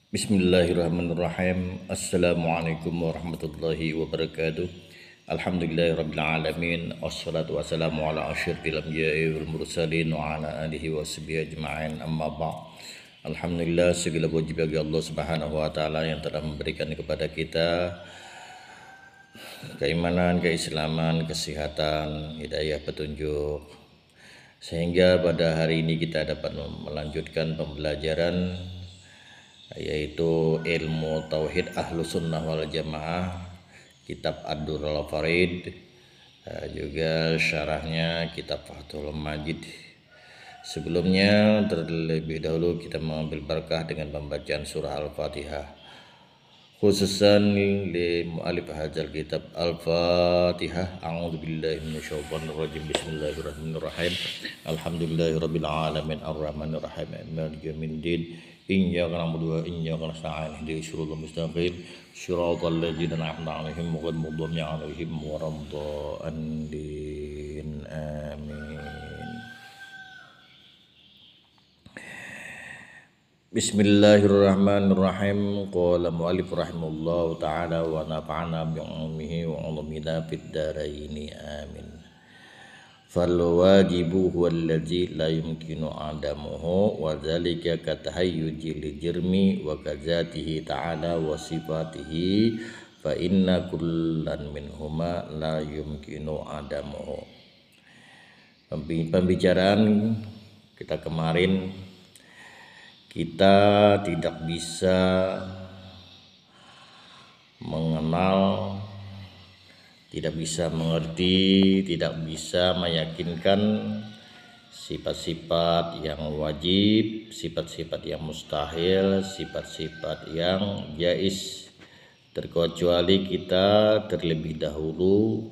Bismillahirrahmanirrahim. Assalamualaikum warahmatullahi wabarakatuh. Alhamdulillahirrabbilalamin. Wassalatu wassalamu ala asyrafil anbiya'i wal mursalin wa ala alihi wa sahbihi ajma'in, amma ba'd. Alhamdulillah, segala puji bagi Allah Subhanahu wa taala yang telah memberikan kepada kita keimanan, keislaman, kesehatan, hidayah, petunjuk, sehingga pada hari ini kita dapat melanjutkan pembelajaran yaitu ilmu tauhid ahlu sunnah wal jamaah, kitab Ad-Durrul Farid, juga syarahnya kitab Fathul Majid. Sebelumnya terlebih dahulu kita mengambil berkah dengan pembacaan surah Al-Fatihah, khususan li mu'alif hadzal kitab. Al-Fatihah. A'udzubillahi minasyaitonir rajim. Bismillahirrahmanirrahim. Alhamdulillahirabbil alamin arrahmanir rahim maliki yaumiddin. Iyyaka na'budu wa iyyaka nasta'in ihdinas siratal mustaqim siratal ladzina an'amta 'alaihim ghairil maghdubi 'alaihim waladdallin. Amin. Bismillahirrahmanirrahim. Qala mu'allif rahimahullahu ta'ala wa nafa'ana bi'ulumihi wa 'ulumina fid dharaini. Amin. Fal wajibu huwa allazi la yumkinu adamuhu wa dzalika katahayyuji li jirmi wa kadzatihi ta'ala wa sifatihi fa inna kullan minhuma la yumkinu adamuhu. Pembicaraan kita kemarin, kita tidak bisa mengenal, tidak bisa mengerti, tidak bisa meyakinkan sifat-sifat yang wajib, sifat-sifat yang mustahil, sifat-sifat yang jaiz, terkecuali kita terlebih dahulu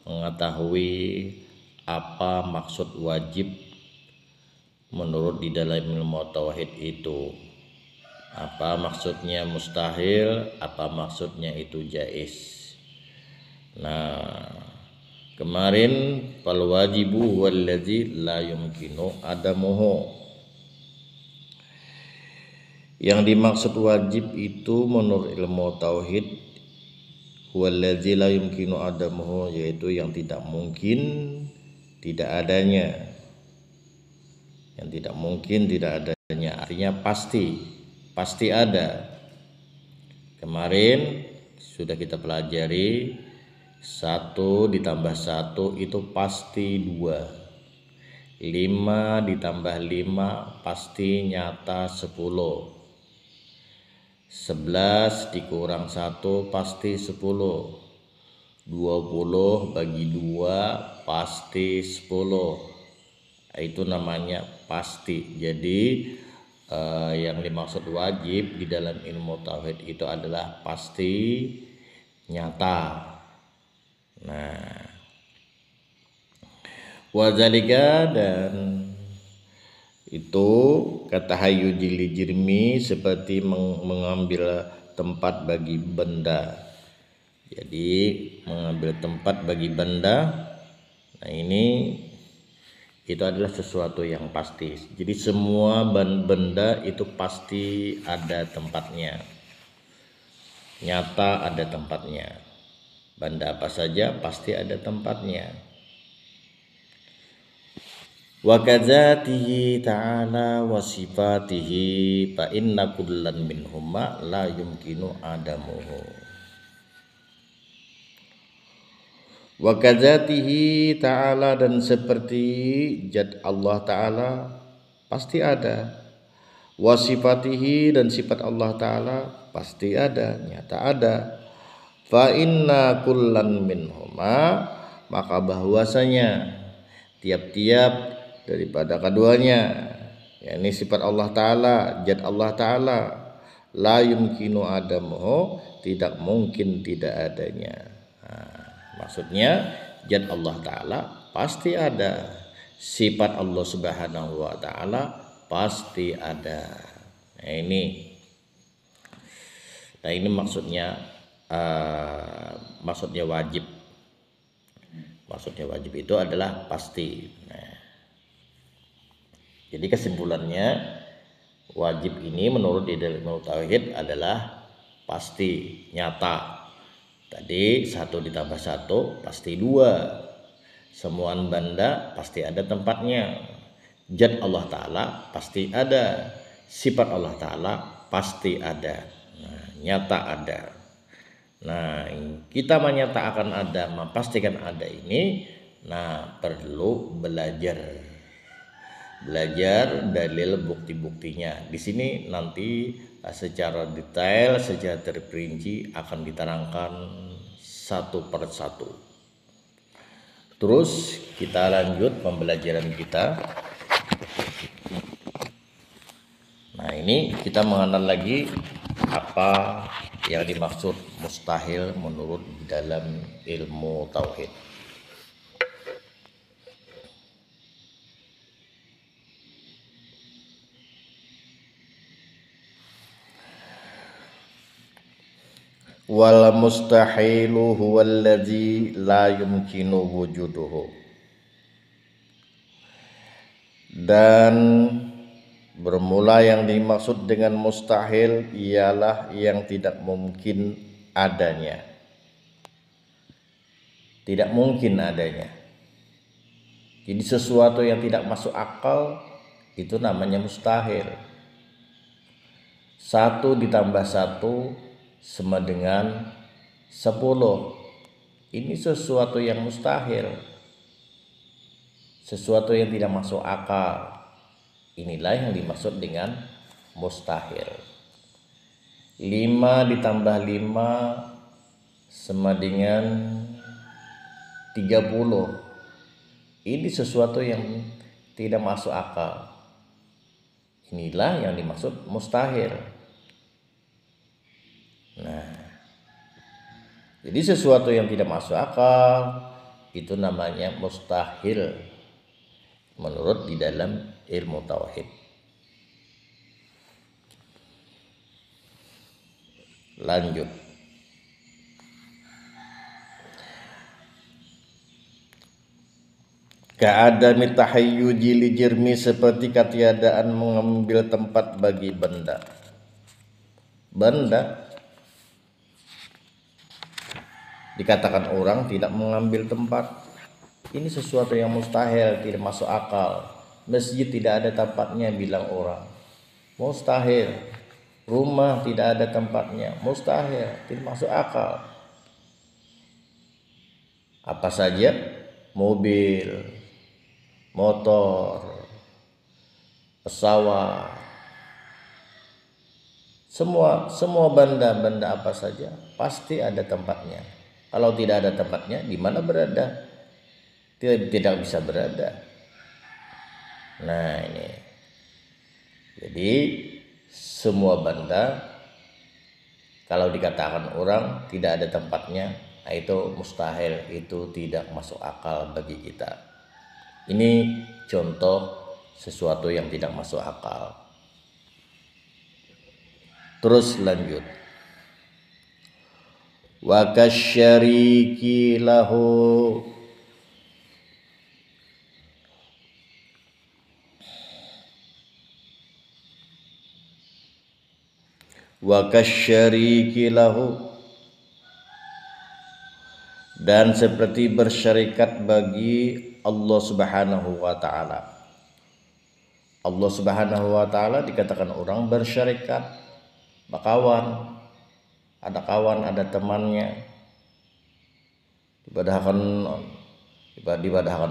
mengetahui apa maksud wajib menurut di dalam ilmu tauhid itu, apa maksudnya mustahil, apa maksudnya itu jaiz. Nah, kemarin fal wajibu wallazi la yumkinu adamuhu. Yang dimaksud wajib itu menurut ilmu tauhid wallazi la yumkinu adamuhu, yaitu yang tidak mungkin tidak adanya. Yang tidak mungkin tidak adanya artinya pasti ada. Kemarin sudah kita pelajari 1 ditambah 1 itu pasti 2. 5 ditambah 5 pasti nyata 10. 11 dikurang 1 pasti 10. 20 bagi 2 pasti 10. Itu namanya pasti. Jadi yang dimaksud wajib di dalam ilmu tauhid itu adalah pasti, nyata. Nah, wadzalika, dan itu kata hayyuji li jirmi, seperti mengambil tempat bagi benda. Jadi mengambil tempat bagi benda. Nah, ini itu adalah sesuatu yang pasti. Jadi semua benda itu pasti ada tempatnya, nyata ada tempatnya. Benda apa saja pasti ada tempatnya. Wa kadzatihi ta'ala wa sifatihi fa inna kullan minhuma la yumkinu adamuhu. Wa kadzatihi ta'ala, dan seperti zat Allah ta'ala pasti ada. Wa sifatihi, dan sifat Allah ta'ala pasti ada, nyata ada. Fa inna kullan minhuma, maka bahwasanya tiap-tiap daripada keduanya, yakni sifat Allah ta'ala, zat Allah ta'ala, la yumkinu adamuhu, tidak mungkin tidak adanya. Maksudnya zat Allah ta'ala pasti ada, sifat Allah subhanahu wa ta'ala pasti ada. Nah ini maksudnya wajib. Maksudnya wajib itu adalah pasti. Nah, jadi kesimpulannya wajib ini menurut ilmu tauhid adalah pasti, nyata. Tadi 1 ditambah 1 pasti 2. Semuaan benda pasti ada tempatnya. Zat Allah Ta'ala pasti ada. Sifat Allah Ta'ala pasti ada. Nah, nyata ada. Nah, kita menyatakan ada, memastikan ada ini, nah perlu belajar dalil bukti-buktinya. Di sini nanti secara detail, secara terperinci akan diterangkan satu per satu. Terus kita lanjut pembelajaran kita. Nah, ini kita mengenal lagi apa yang dimaksud mustahil menurut dalam ilmu tauhid. Wal mustahilu huwallazi la yumkinu wujuduhu. Dan bermula yang dimaksud dengan mustahil ialah yang tidak mungkin adanya. Tidak mungkin adanya. Jadi sesuatu yang tidak masuk akal itu namanya mustahil. 1 ditambah 1 sama dengan 10. Ini sesuatu yang mustahil, sesuatu yang tidak masuk akal. Inilah yang dimaksud dengan mustahil. 5 ditambah 5 sama dengan 30. Ini sesuatu yang tidak masuk akal. Inilah yang dimaksud mustahil. Nah, jadi sesuatu yang tidak masuk akal itu namanya mustahil menurut di dalam ilmu tauhid. Lanjut. Ka'adami tahayyuji li jirmi, seperti ketiadaan mengambil tempat bagi benda. Benda dikatakan orang tidak mengambil tempat. Ini sesuatu yang mustahil, tidak masuk akal. Masjid tidak ada tempatnya, bilang orang. Mustahil. Rumah tidak ada tempatnya, mustahil, tidak masuk akal. Apa saja? Mobil, motor, pesawat, semua benda apa saja pasti ada tempatnya. Kalau tidak ada tempatnya, di mana berada? Tidak bisa berada. Nah, ini. Jadi semua benda kalau dikatakan orang tidak ada tempatnya, nah itu mustahil, itu tidak masuk akal bagi kita. Ini contoh sesuatu yang tidak masuk akal. Terus lanjut. Wa kasyariki lahu, wa kasyariki lahu, dan seperti bersyarikat bagi Allah Subhanahu wa taala. Allah Subhanahu wa taala dikatakan orang bersyarikat, berkawan. Ada kawan, ada temannya. Dibadahkan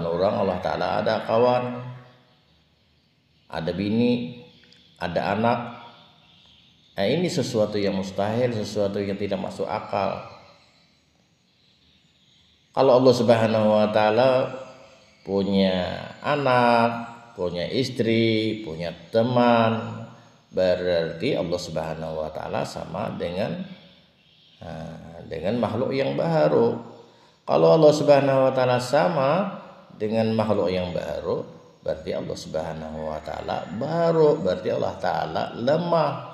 orang, Allah Ta'ala ada kawan, ada bini, ada anak. Nah, ini sesuatu yang mustahil, sesuatu yang tidak masuk akal. Kalau Allah Subhanahu wa taala punya anak, punya istri, punya teman, berarti Allah Subhanahu wa taala sama dengan makhluk yang baru. Kalau Allah Subhanahu wa taala sama dengan makhluk yang baru, berarti Allah Subhanahu wa taala baru, berarti Allah taala lemah.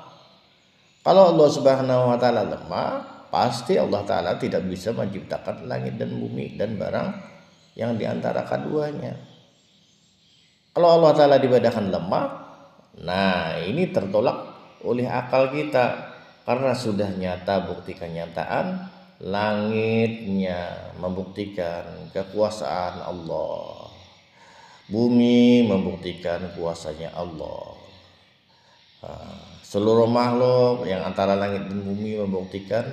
Kalau Allah Subhanahu wa taala lemah, pasti Allah taala tidak bisa menciptakan langit dan bumi dan barang yang diantara keduanya. Kalau Allah taala dibadakan lemah, Nah, ini tertolak oleh akal kita karena sudah nyata bukti kenyataan, langitnya membuktikan kekuasaan Allah, bumi membuktikan kuasanya Allah. Seluruh makhluk yang antara langit dan bumi membuktikan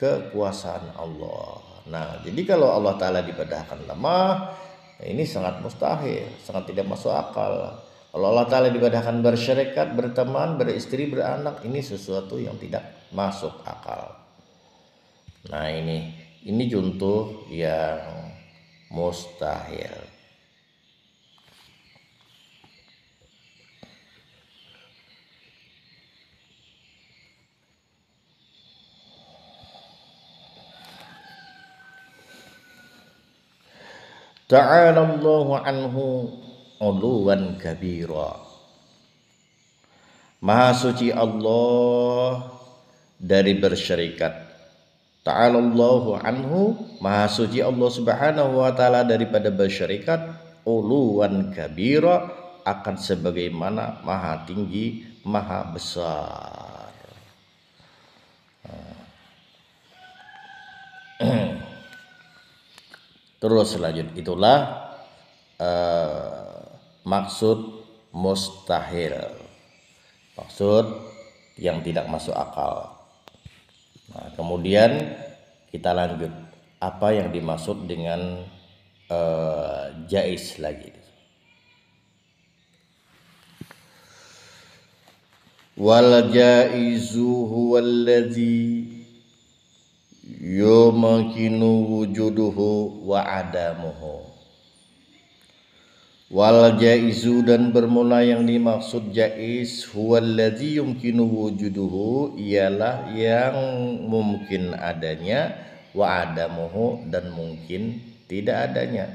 kekuasaan Allah. Nah, jadi kalau Allah Ta'ala dipedahkan lemah, ini sangat mustahil, sangat tidak masuk akal. Kalau Allah Ta'ala dipedahkan bersyarikat, berteman, beristri, beranak, ini sesuatu yang tidak masuk akal. Nah, ini contoh yang mustahil. Ta'ala Allahu anhu uluwan kabira. Maha suci Allah dari bersyarikat. Ta'ala Allahu anhu, maha suci Allah Subhanahu wa taala daripada bersyarikat, uluwan kabira, akan sebagaimana maha tinggi, maha besar. Terus lanjut, itulah maksud mustahil, maksud yang tidak masuk akal. Nah, kemudian kita lanjut, apa yang dimaksud dengan jaiz lagi. Wal jaizu huwallazi yumkinu wujuduhu wa adamuhu. Wal jaizu, dan bermula yang dimaksud jaiz, huwallazi yumkinu wujuduhu, ialah yang mungkin adanya, wa adamuhu, dan mungkin tidak adanya.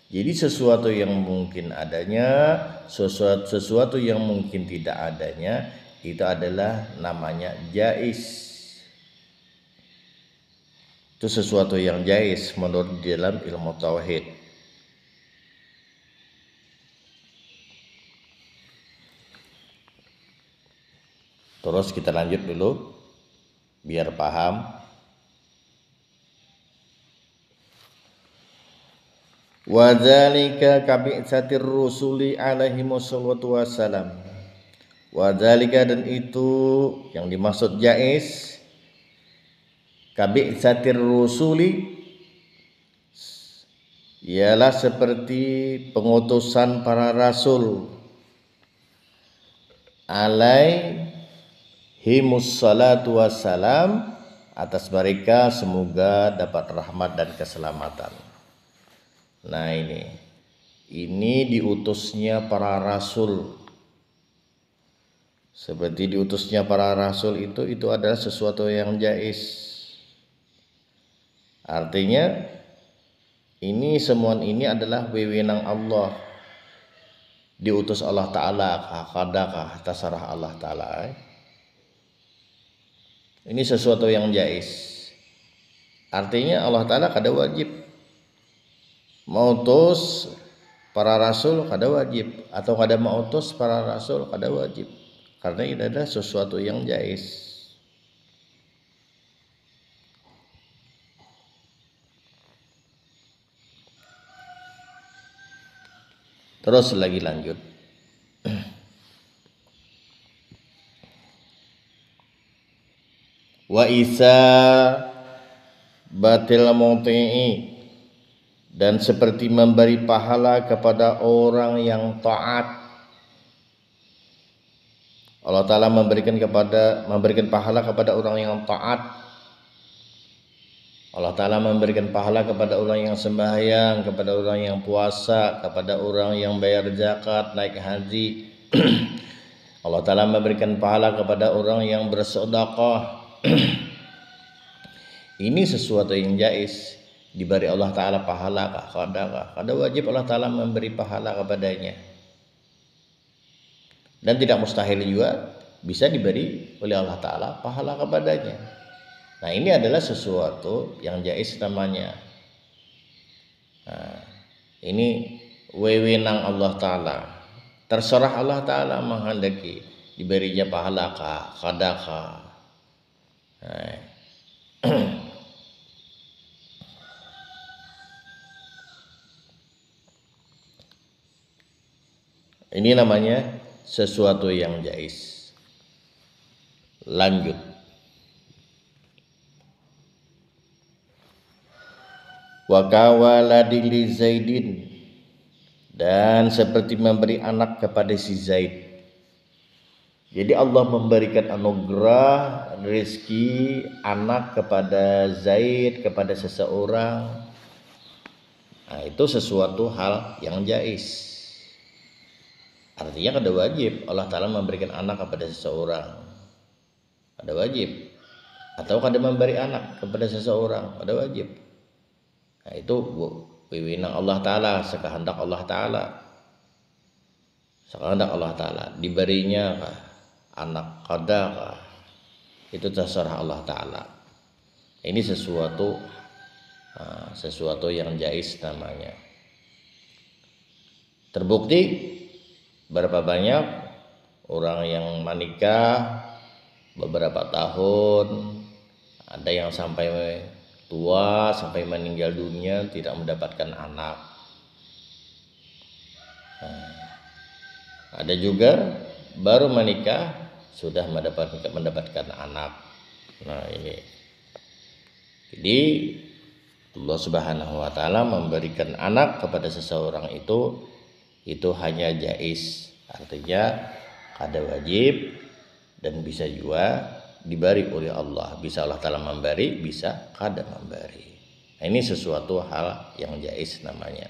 Jadi sesuatu yang mungkin adanya, sesuatu yang mungkin tidak adanya, itu adalah namanya jaiz. Itu sesuatu yang jaiz menurut dalam ilmu tauhid. Terus kita lanjut dulu biar paham. Wa dzalika kabi'satir rusuli alaihi wassalatu wassalam. Wa dzalika, dan itu yang dimaksud jaiz, kabi'satir rusuli, ialah seperti pengutusan para rasul, alaihimus salatu wassalam, atas mereka semoga dapat rahmat dan keselamatan. Nah, ini diutusnya para rasul. Seperti diutusnya para rasul itu adalah sesuatu yang jaiz. Artinya ini semua ini adalah wewenang Allah. Diutus Allah Ta'ala, kadakah tasarah Allah Ta'ala. Ini sesuatu yang jaiz. Artinya Allah Ta'ala kada wajib mautus para rasul, kada wajib, atau kada mautus para rasul, kada wajib, karena ini adalah sesuatu yang jaiz. Terus lagi lanjut. Wa isa batil muti'i, dan seperti memberi pahala kepada orang yang taat. Allah Ta'ala memberikan pahala kepada orang yang taat. Allah Ta'ala memberikan pahala kepada orang yang sembahyang, kepada orang yang puasa, kepada orang yang bayar zakat, naik haji. Allah Ta'ala memberikan pahala kepada orang yang bersedekah. Ini sesuatu yang jaiz. Diberi Allah Ta'ala pahala kah? Kada wajib Allah Ta'ala memberi pahala kepadanya. Dan tidak mustahil juga bisa diberi oleh Allah Ta'ala pahala kepadanya. Nah, ini adalah sesuatu yang jaiz namanya. Nah, ini wewenang Allah Ta'ala. Terserah Allah Ta'ala menghendaki diberinya pahala kah, sedekah. Nah, ini namanya sesuatu yang jais. Lanjut. Wa kawaladili Zaidin, dan seperti memberi anak kepada si Zaid. Jadi Allah memberikan anugerah rezeki anak kepada Zaid, kepada seseorang. Nah, itu sesuatu hal yang jais. Artinya ada wajib Allah Ta'ala memberikan anak kepada seseorang. Ada wajib. Atau ada memberi anak kepada seseorang. Ada wajib. Nah, itu wewenang Allah Ta'ala, sekehendak Allah Ta'ala. Sekehendak Allah Ta'ala. Diberinya anak kadakah, itu terserah Allah Ta'ala. Ini sesuatu yang jais namanya. Terbukti berapa banyak orang yang menikah beberapa tahun, ada yang sampai tua, sampai meninggal dunia tidak mendapatkan anak. Ada juga baru menikah sudah mendapatkan anak. Nah, ini. Jadi Allah Subhanahu wa Ta'ala memberikan anak kepada seseorang itu hanya jais. Artinya ada wajib dan bisa juga diberi oleh Allah. Bisa Allah Ta'ala memberi, bisa kada memberi. Nah, ini sesuatu hal yang jais namanya.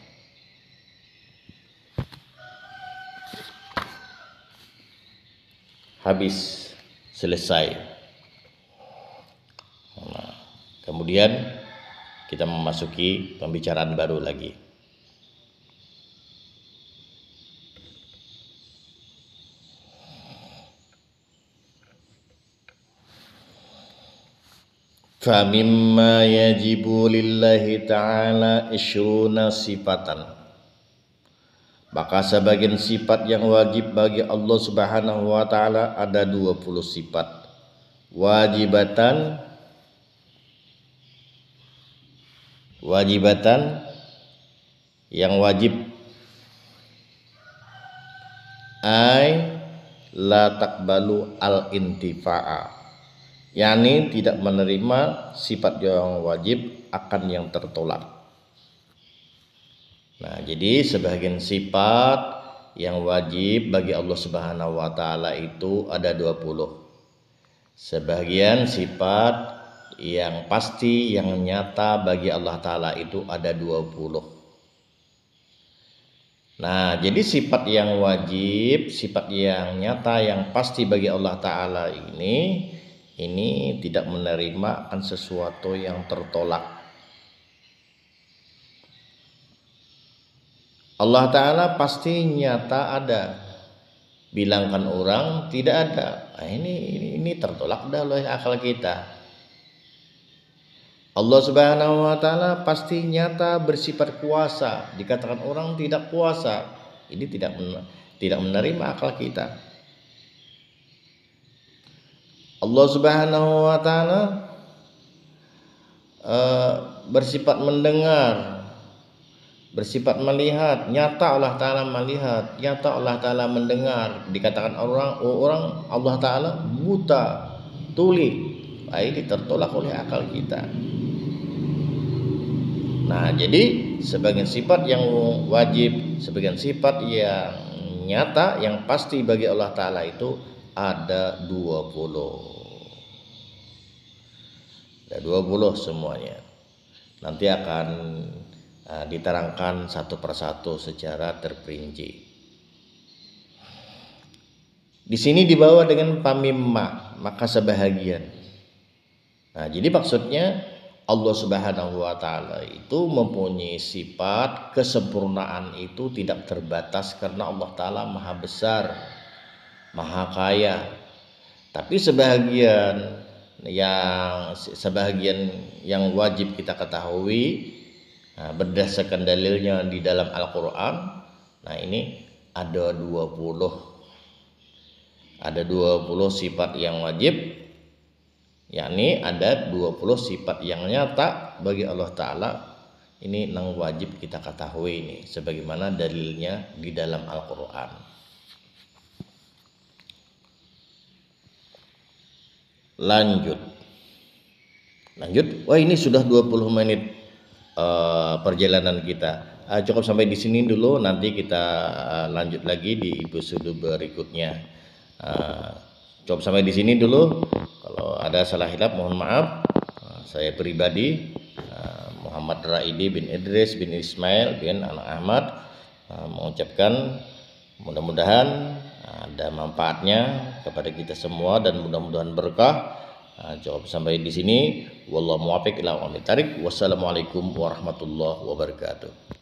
Habis, selesai. Nah, kemudian kita memasuki pembicaraan baru lagi. Famimma yajibu lillahi ta'ala isyruna sifatan. Maka sebagian sifat yang wajib bagi Allah Subhanahu wa Ta'ala ada 20 sifat. Wajibatan yang wajib. Ai la taqbalu al-intifa'a, yakni tidak menerima sifat yang wajib akan yang tertolak. Nah, jadi sebagian sifat yang wajib bagi Allah Subhanahu wa Ta'ala itu ada 20. Sebagian sifat yang pasti, yang nyata bagi Allah Ta'ala itu ada 20. Nah, jadi sifat yang wajib, sifat yang nyata, yang pasti bagi Allah Ta'ala ini tidak menerima akan sesuatu yang tertolak. Allah Ta'ala pasti nyata ada. Bilangkan orang tidak ada. Nah, ini tertolak dah oleh akal kita. Allah Subhanahu wa Ta'ala pasti nyata bersifat kuasa. Dikatakan orang tidak kuasa, ini tidak menerima akal kita. Allah Subhanahu wa Ta'ala bersifat mendengar, bersifat melihat. Nyata Allah Ta'ala melihat, nyata Allah Ta'ala mendengar. Dikatakan orang Allah Ta'ala buta, tuli. Ini tertolak oleh akal kita. Nah, jadi sebagian sifat yang wajib, sebagian sifat yang nyata, yang pasti bagi Allah Ta'ala itu ada 20. Ada 20 semuanya. Nanti akan diterangkan satu persatu secara terperinci. Di sini dibawa dengan pamimma, maka sebahagian. Nah, jadi maksudnya Allah Subhanahu wa Ta'ala itu mempunyai sifat kesempurnaan itu tidak terbatas, karena Allah Ta'ala maha besar, maha kaya. Tapi sebahagian yang wajib kita ketahui berdasarkan dalilnya di dalam Al-Quran. Nah, ini ada 20 sifat yang wajib, yakni ada 20 sifat yang nyata bagi Allah Ta'ala. Ini nang wajib kita ketahui ini, sebagaimana dalilnya di dalam Al-Quran. Lanjut. Wah, ini sudah 20 menit perjalanan kita. Cukup sampai di sini dulu, nanti kita lanjut lagi di episode berikutnya. Cukup sampai di sini dulu. Kalau ada salah hilap mohon maaf. Saya pribadi Muhammad Raidi bin Idris bin Ismail bin anak Ahmad mengucapkan mudah-mudahan ada manfaatnya kepada kita semua dan mudah-mudahan berkah. Cukup sampai di sini. Wallahu muwaffiq ila aqwamit thariq. Wassalamualaikum warahmatullahi wabarakatuh.